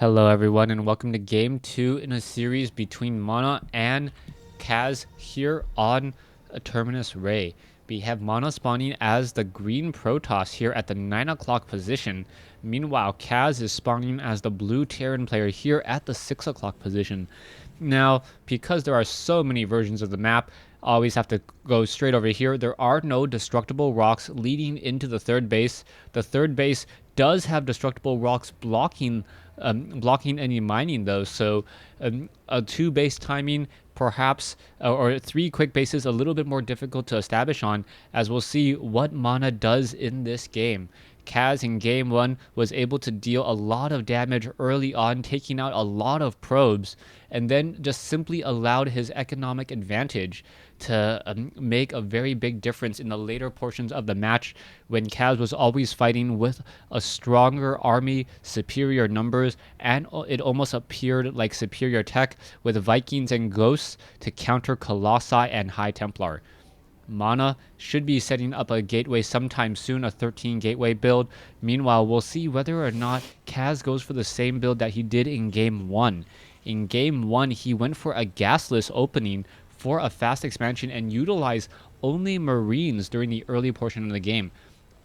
Hello everyone and welcome to game 2 in a series between Mana and Kaz here on Terminus Ray. We have Mana spawning as the green Protoss here at the 9 o'clock position. Meanwhile, Kaz is spawning as the blue Terran player here at the 6 o'clock position. Now, because there are so many versions of the map, I always have to go straight over here. There are no destructible rocks leading into the third base. The third base does have destructible rocks blocking any mining though, so a 2 base timing perhaps or 3 quick bases a little bit more difficult to establish on, as we'll see what Mana does in this game. Kaz in game 1 was able to deal a lot of damage early on, taking out a lot of probes, and then just simply allowed his economic advantage to make a very big difference in the later portions of the match, when Kaz was always fighting with a stronger army, superior numbers, and it almost appeared like superior tech with Vikings and Ghosts to counter Colossi and High Templar. Mana should be setting up a gateway sometime soon, a 13 gateway build. Meanwhile, we'll see whether or not Kaz goes for the same build that he did in game 1. In game 1, he went for a gasless opening for a fast expansion and utilized only Marines during the early portion of the game.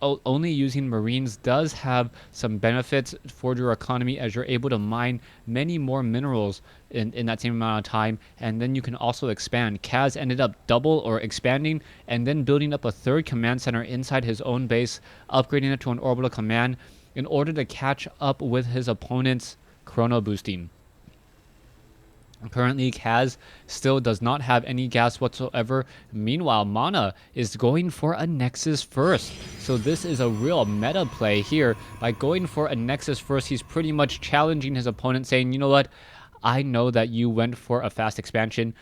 Only using Marines does have some benefits for your economy, as you're able to mine many more minerals in that same amount of time, and then you can also expand. Kaz ended up double or expanding and then building up a third command center inside his own base, upgrading it to an orbital command in order to catch up with his opponent's chrono boosting. Currently, Kaz still does not have any gas whatsoever. Meanwhile, Mana is going for a Nexus first. So this is a real meta play here. By going for a Nexus first, he's pretty much challenging his opponent, saying, you know what, I know that you went for a fast expansion.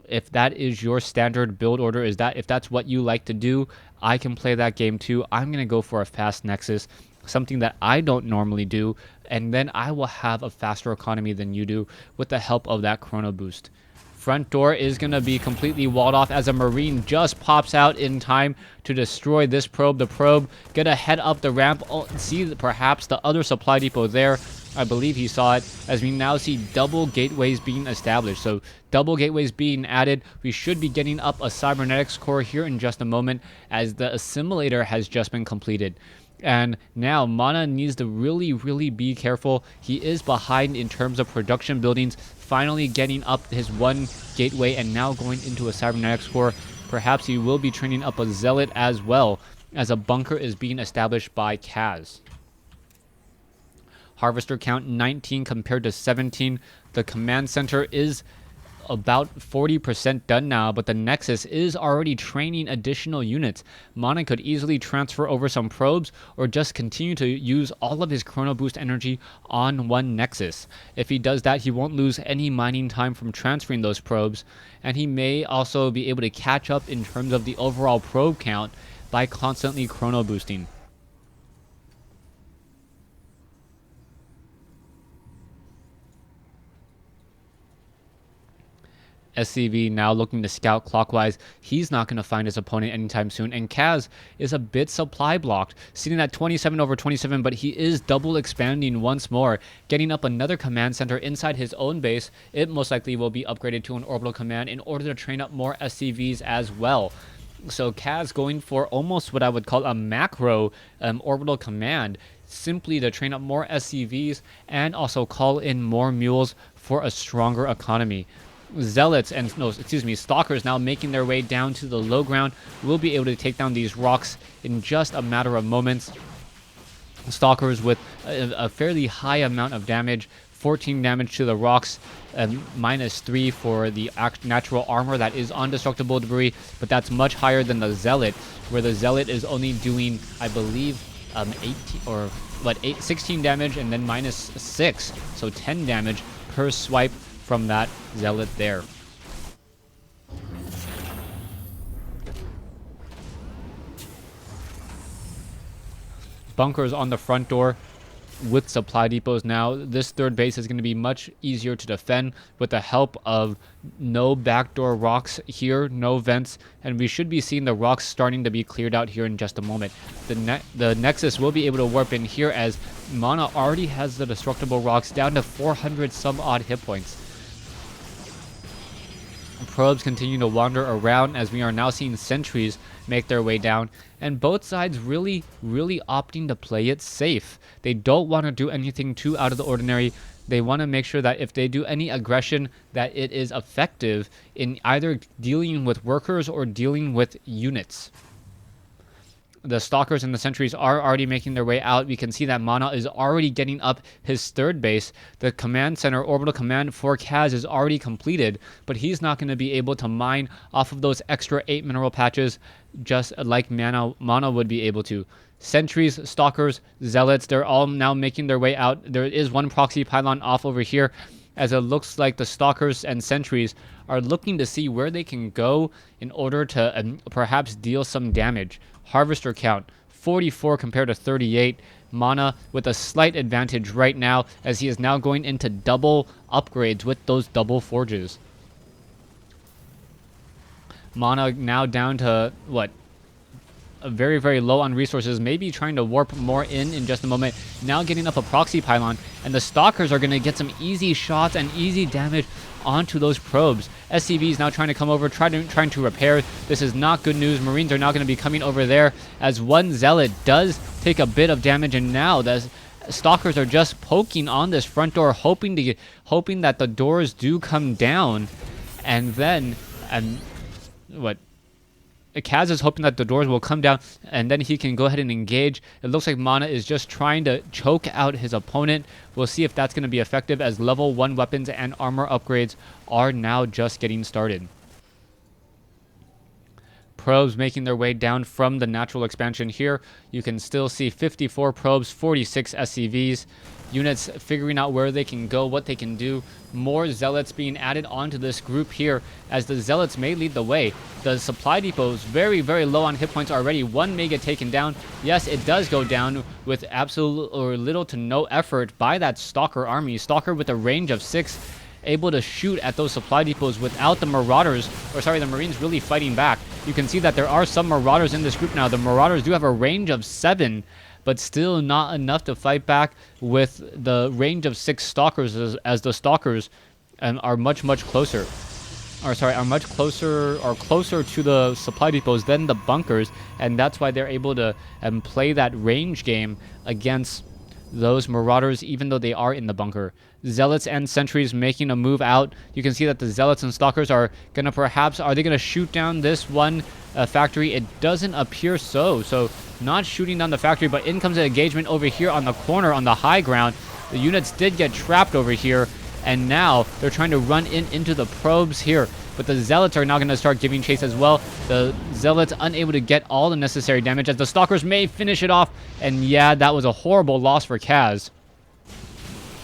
If that is your standard build order, if that's what you like to do, I can play that game too. I'm going to go for a fast Nexus, something that I don't normally do, and then I will have a faster economy than you do with the help of that chrono boost. Front door is going to be completely walled off as a Marine just pops out in time to destroy this probe. The probe gonna head up the ramp. See perhaps the other supply depot there. I believe he saw it, as we now see double gateways being established. So double gateways being added. We should be getting up a cybernetics core here in just a moment, as the assimilator has just been completed. And now Mana needs to really be careful. He is behind in terms of production buildings, finally getting up his one gateway and now going into a cybernetics core. Perhaps he will be training up a zealot as well, as a bunker is being established by Kaz. Harvester count 19 compared to 17. The command center is about 40% done now, but the Nexus is already training additional units. Mana could easily transfer over some probes or just continue to use all of his chrono boost energy on one Nexus. If he does that, he won't lose any mining time from transferring those probes, and he may also be able to catch up in terms of the overall probe count by constantly chrono boosting. SCV now looking to scout clockwise. He's not going to find his opponent anytime soon, and Kaz is a bit supply blocked, sitting at 27/27, but he is double expanding once more, getting up another command center inside his own base. It most likely will be upgraded to an orbital command in order to train up more SCVs as well. So Kaz going for almost what I would call a macro orbital command, simply to train up more SCVs and also call in more mules for a stronger economy. Zealots and stalkers now making their way down to the low ground will be able to take down these rocks in just a matter of moments. Stalkers with a fairly high amount of damage, 14 damage to the rocks, -3 for the natural armor that is undestructible debris, but that's much higher than the zealot, where the zealot is only doing, I believe, 16 damage and then -6, so 10 damage per swipe from that zealot there. Bunkers on the front door. with supply depots now. This third base is going to be much easier to defend with the help of no backdoor rocks here, no vents, and we should be seeing the rocks starting to be cleared out here in just a moment. The Nexus will be able to warp in here as Mana already has the destructible rocks down to 400 some odd hit points. Probes continue to wander around as we are now seeing sentries make their way down, and both sides really opting to play it safe. They don't want to do anything too out of the ordinary. They want to make sure that if they do any aggression, that it is effective in either dealing with workers or dealing with units. The Stalkers and the Sentries are already making their way out. We can see that Mana is already getting up his third base. The command center, orbital command for Kaz is already completed, but he's not going to be able to mine off of those extra 8 mineral patches just like Mana would be able to. Sentries, Stalkers, Zealots, they're all now making their way out. There is one proxy pylon off over here, as it looks like the Stalkers and Sentries are looking to see where they can go in order to perhaps deal some damage. Harvester count, 44 compared to 38. Mana with a slight advantage right now as he is now going into double upgrades with those double forges. Mana now down to, what, very low on resources, maybe trying to warp more in just a moment. Now getting up a proxy pylon, and the Stalkers are going to get some easy shots and easy damage onto those probes. SCV is now trying to come over, trying to repair. This is not good news. Marines are now going to be coming over there as one Zealot does take a bit of damage, and now the Stalkers are just poking on this front door, hoping that the doors do come down, and then Kaz is hoping that the doors will come down and then he can go ahead and engage. It looks like Mana is just trying to choke out his opponent. We'll see if that's going to be effective as level 1 weapons and armor upgrades are now just getting started. Probes making their way down from the natural expansion here. You can still see 54 probes, 46 SCVs. Units figuring out where they can go, what they can do. More Zealots being added onto this group here as the Zealots may lead the way. The supply depot is very low on hit points already. One may get taken down. Yes, it does go down with absolute or little to no effort by that Stalker army. Stalker with a range of 6, able to shoot at those supply depots without the Marauders, the Marines really fighting back. You can see that there are some Marauders in this group now. The Marauders do have a range of 7, but still not enough to fight back with the range of 6 Stalkers as the Stalkers are much closer. Are closer to the supply depots than the bunkers, and that's why they're able to play that range game against those Marauders, even though they are in the bunker. Zealots and Sentries making a move out. You can see that the Zealots and Stalkers are gonna are they gonna shoot down this one factory? It doesn't appear so. So not shooting down the factory, but in comes an engagement over here on the corner on the high ground. The units did get trapped over here, and now they're trying to run into the probes here. But the Zealots are now going to start giving chase as well. The Zealots unable to get all the necessary damage as the Stalkers may finish it off. And yeah, that was a horrible loss for Kaz,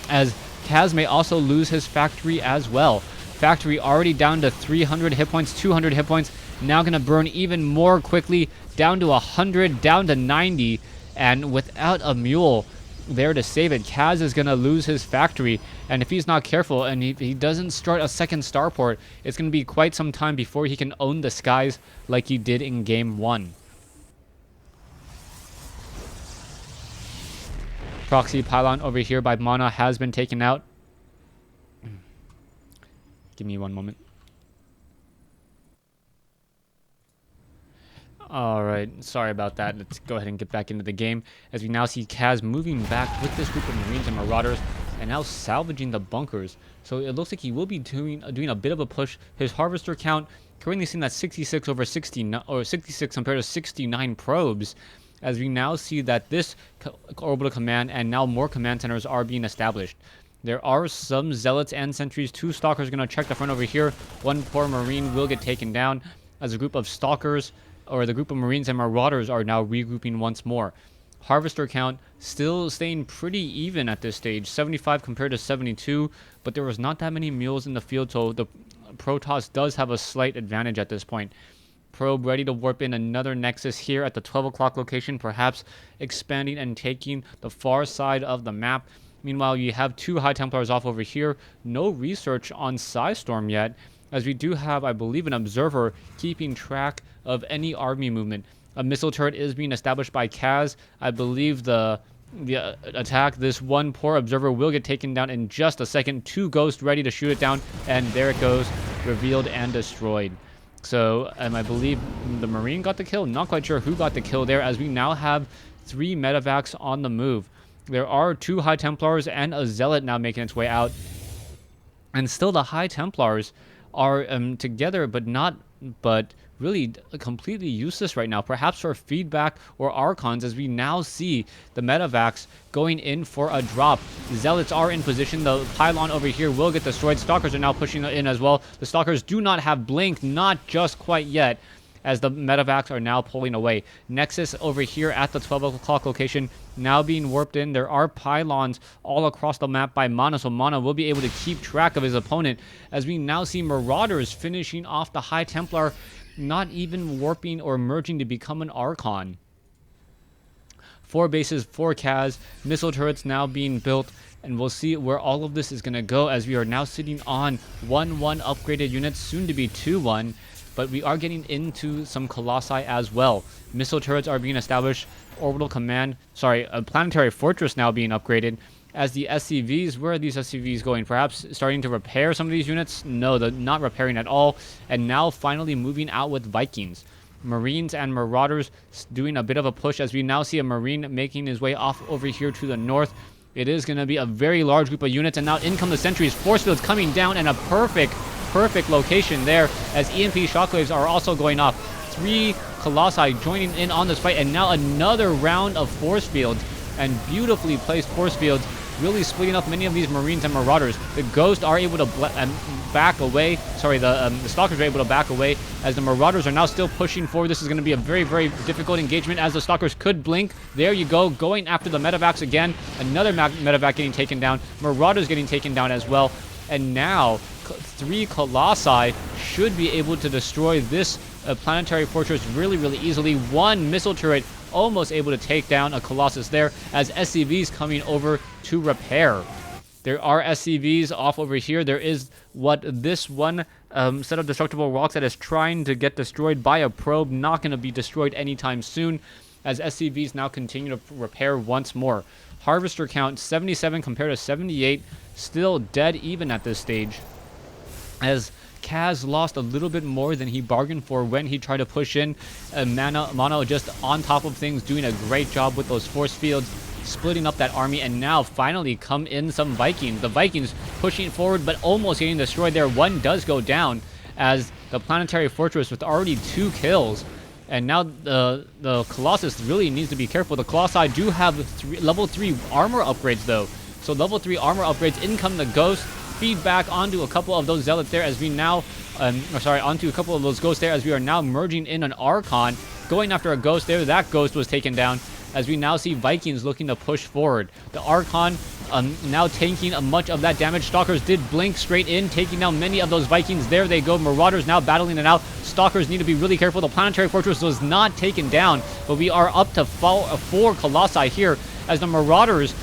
as Kaz may also lose his factory as well. Factory already down to 300 hit points, 200 hit points. Now going to burn even more quickly, down to 100, down to 90. And without a mule there to save it, Kaz is going to lose his factory, and if he's not careful and he doesn't start a second starport, it's going to be quite some time before he can own the skies like he did in game 1. Proxy pylon over here by Mana has been taken out. Give me one moment. Alright, sorry about that. Let's go ahead and get back into the game as we now see Kaz moving back with this group of Marines and Marauders and now salvaging the bunkers. So it looks like he will be doing a bit of a push. His harvester count currently seen at 66 over 69, or 66 compared to 69 probes, as we now see that this orbital command and now more command centers are being established. There are some Zealots and Sentries. 2 Stalkers going to check the front over here. 1 poor Marine will get taken down as a group of Stalkers, or the group of Marines and Marauders, are now regrouping once more. Harvester count still staying pretty even at this stage, 75 compared to 72, but there was not that many mules in the field, so the Protoss does have a slight advantage at this point. probe ready to warp in another Nexus here at the 12 o'clock location, perhaps expanding and taking the far side of the map. Meanwhile, you have 2 High Templars off over here. No research on Psystorm yet, as we do have, I believe, an observer keeping track of any army movement. A missile turret is being established by Kaz. I believe the attack, this one poor observer will get taken down in just a second. 2 ghosts ready to shoot it down, and there it goes, revealed and destroyed. So I believe the Marine got the kill. Not quite sure who got the kill there, as we now have 3 medevacs on the move. There are 2 High Templars and a Zealot now making its way out, and still the High Templars are together, but really completely useless right now, perhaps for feedback or Archons, as we now see the medevacs going in for a drop. Zealots are in position. The pylon over here will get destroyed. Stalkers are now pushing in as well. The Stalkers do not have blink, not just quite yet, as the medevacs are now pulling away. Nexus over here at the 12 o'clock location now being warped in. There are pylons all across the map by Mana, so Mana will be able to keep track of his opponent, as we now see Marauders finishing off the High Templar, not even warping or merging to become an Archon. 4 bases, 4 Kaz, missile turrets now being built, and we'll see where all of this is going to go, as we are now sitting on 1-1 upgraded units, soon to be 2-1, but we are getting into some Colossi as well. Missile turrets are being established, orbital command, a planetary fortress now being upgraded. As the SCVs, where are these SCVs going? Perhaps starting to repair some of these units? No, they're not repairing at all. And now finally moving out with Vikings. Marines and Marauders doing a bit of a push, as we now see a Marine making his way off over here to the north. It is going to be a very large group of units, and now in come the sentries. Force fields coming down, and a perfect location there, as EMP shockwaves are also going off. 3 Colossi joining in on this fight, and now another round of force fields, and beautifully placed force fields, really splitting up many of these Marines and Marauders. The Ghosts are able to back away. The Stalkers are able to back away, as the Marauders are now still pushing forward. This is going to be a very, very difficult engagement, as the Stalkers could blink. There you go, going after the medevacs again. Another medevac getting taken down. Marauders getting taken down as well. And now 3 Colossi should be able to destroy this planetary fortress really, really easily. 1 missile turret almost able to take down a Colossus there, as SCVs coming over to repair. There are SCVs off over here. There is this one set of destructible rocks that is trying to get destroyed by a probe, not going to be destroyed anytime soon, as SCVs now continue to repair once more. Harvester count 77 compared to 78, still dead even at this stage, as Kaz lost a little bit more than he bargained for when he tried to push in. Mono just on top of things, doing a great job with those force fields, splitting up that army, and now finally come in some Vikings. The Vikings pushing forward, but almost getting destroyed there. 1 does go down, as the planetary fortress with already 2 kills. And now the Colossus really needs to be careful. The Colossi do have level 3 armor upgrades though. So level 3 armor upgrades, in come the Ghosts. Feedback onto a couple of those Zealots there, as we now, onto a couple of those Ghosts there, as we are now merging in an Archon, going after a Ghost there. That Ghost was taken down, as we now see Vikings looking to push forward. The Archon now taking much of that damage. Stalkers did blink straight in, taking down many of those Vikings. There they go. Marauders now battling it out. Stalkers need to be really careful. The planetary fortress was not taken down, but we are up to 4 Colossi here, as the Marauders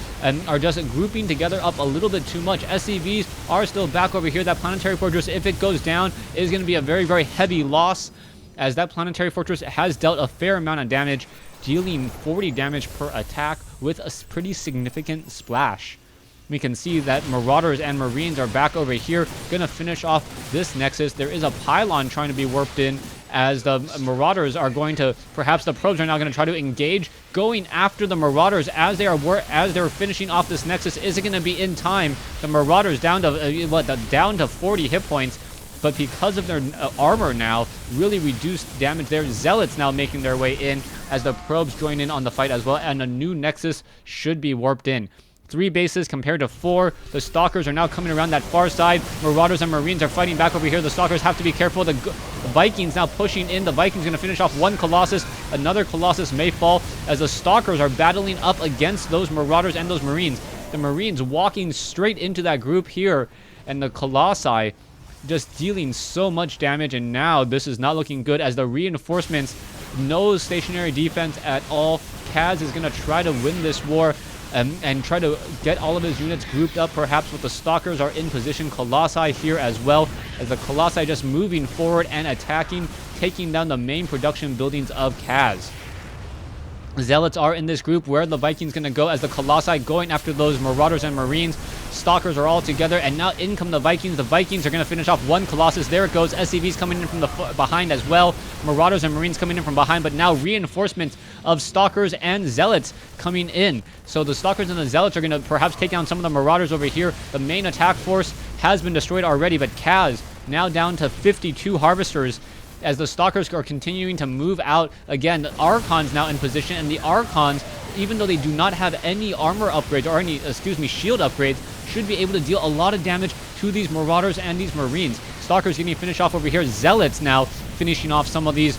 are just grouping together up a little bit too much. SCVs are still back over here. That planetary fortress, if it goes down, is going to be a very, very heavy loss, as that planetary fortress has dealt a fair amount of damage, dealing 40 damage per attack with a pretty significant splash. We can see that Marauders and Marines are back over here, going to finish off this Nexus. There is a pylon trying to be warped in, as the Marauders are going to, perhaps the probes are now going to try to engage, going after the Marauders as they're finishing off this Nexus. Is it going to be in time? The Marauders down to 40 hit points, but because of their armor now, really reduced damage there. Zealots now making their way in, as the probes join in on the fight as well, and a new Nexus should be warped in. 3 bases compared to 4. The Stalkers are now coming around that far side. Marauders and Marines are fighting back over here. The Stalkers have to be careful. The Vikings now pushing in. The Vikings going to finish off 1 Colossus. Another Colossus may fall, as the Stalkers are battling up against those Marauders and those Marines. The Marines walking straight into that group here, and the Colossi just dealing so much damage, and now this is not looking good as the reinforcements, no stationary defense at all. Kaz is going to try to win this war and try to get all of his units grouped up. Perhaps with the Stalkers are in position. Colossi here as well, as the Colossi just moving forward and attacking, taking down the main production buildings of Kaz. Zealots are in this group. Where are the Vikings going to go as the Colossi going after those Marauders and Marines? Stalkers are all together, and now in come the Vikings. The Vikings are going to finish off one Colossus. There it goes. SCVs coming in from the behind as well. Marauders and Marines coming in from behind, but now reinforcements of Stalkers and Zealots coming in. So the Stalkers and the Zealots are going to perhaps take down some of the Marauders over here. The main attack force has been destroyed already, but Kaz now down to 52 Harvesters, as the Stalkers are continuing to move out. Again, the Archons now in position, and the Archons, even though they do not have any armor upgrades or any, shield upgrades, should be able to deal a lot of damage to these Marauders and these Marines. Stalkers getting finished off over here. Zealots now finishing off some of these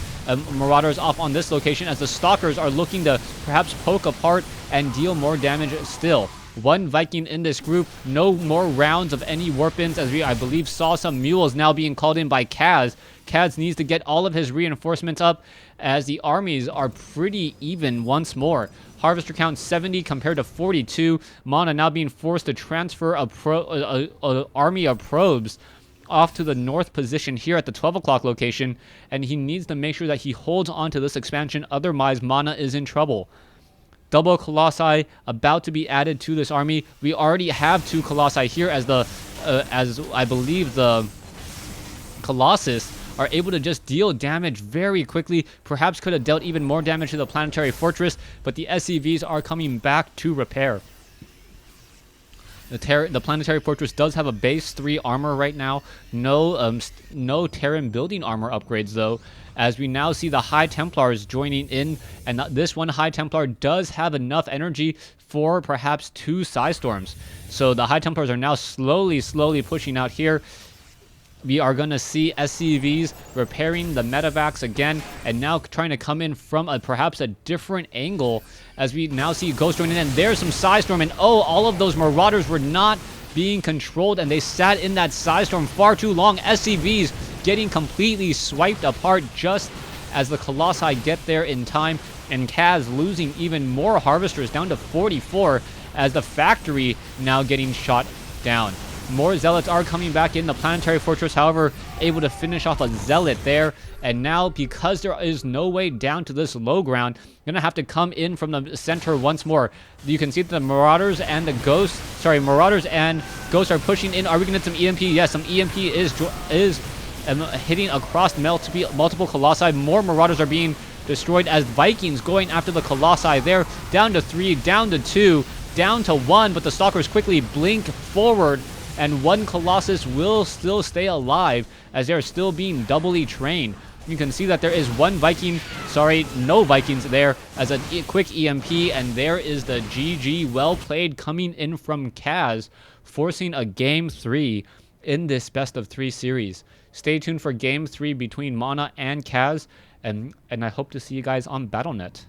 Marauders off on this location, as the Stalkers are looking to perhaps poke apart and deal more damage still. One Viking in this group. No more rounds of any weapons, as we, I believe, saw some mules now being called in by Kaz. Kaz needs to get all of his reinforcements up, as the armies are pretty even once more. Harvester count 70 compared to 42. Mana now being forced to transfer a army of probes off to the north position here at the 12 o'clock location, and he needs to make sure that he holds on to this expansion, otherwise Mana is in trouble. Double Colossi about to be added to this army. We already have 2 Colossi here, as I believe the Colossus are able to just deal damage very quickly. Perhaps could have dealt even more damage to the planetary fortress, but the SCVs are coming back to repair. The planetary fortress does have a base 3 armor right now. No Terran building armor upgrades though, as we now see the High Templars joining in, and this one High Templar does have enough energy for perhaps 2 Psystorms. So the High Templars are now slowly pushing out here. We are going to see SCVs repairing the medevacs again, and now trying to come in from perhaps a different angle, as we now see Ghost joining in. And there's some Psystorm, and oh, all of those Marauders were not being controlled, and they sat in that Psystorm far too long. SCVs getting completely swiped apart just as the Colossi get there in time, and Kaz losing even more Harvesters, down to 44, as the factory now getting shot down. More Zealots are coming back in. The planetary fortress, however, able to finish off a Zealot there. And now, because there is no way down to this low ground, going to have to come in from the center once more. You can see that the Marauders and the Ghosts, Marauders and Ghosts are pushing in. Are we going to get some EMP? Yes, some EMP is hitting across multiple Colossi. More Marauders are being destroyed, as Vikings going after the Colossi there. Down to 3, down to 2, down to 1, but the Stalkers quickly blink forward, and one Colossus will still stay alive, as they're still being doubly trained. You can see that there is one Viking, no Vikings there, as a quick EMP, and there is the GG. Well played coming in from Kaz, forcing a Game 3 in this best of 3 series. Stay tuned for Game 3 between Mana and Kaz, and I hope to see you guys on Battle.net.